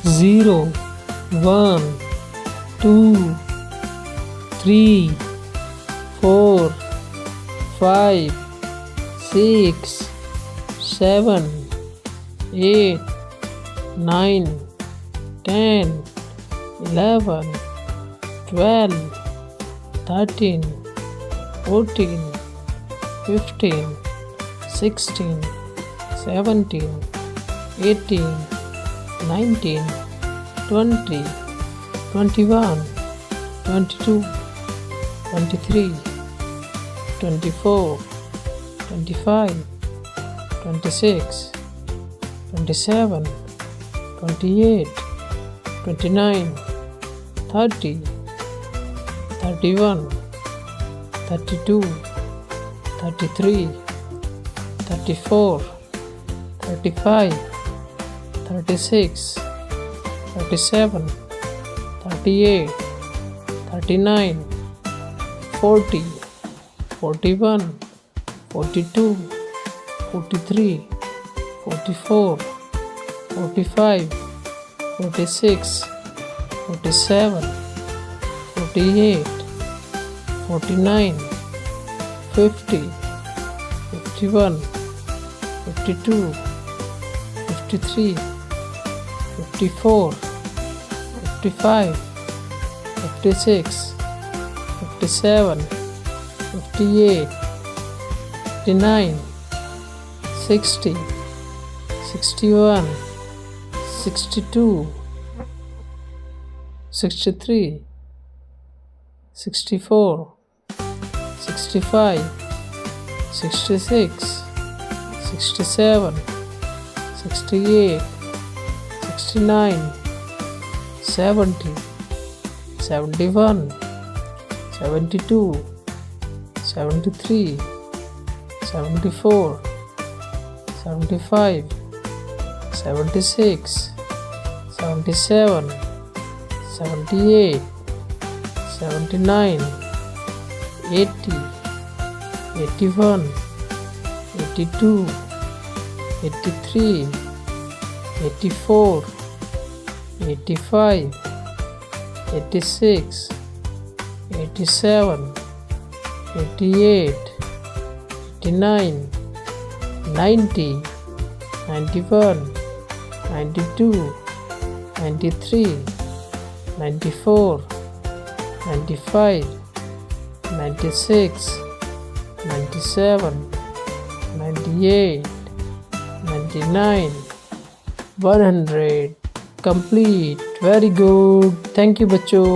0 1 2 3 4 5 6 7 8 9 10 11 12 13 14 15 16 17 18 19 20 21 22 23 24 25 26 27 28 29 30 31 32 33 34 35 36 37 38 39 40 41 42 43 44 45 46 47 48 49 50 51 52 53 54 55 56 57 58 59 60 61 62 63 64 65 66 67 68 69 70 71 72 73 74 75 76 77 78 79 80 81 82 83 84 85 86 87 88 89 90 91 92 93 94 95 96 97 98 99 100 complete. Very good. Thank you बच्चों.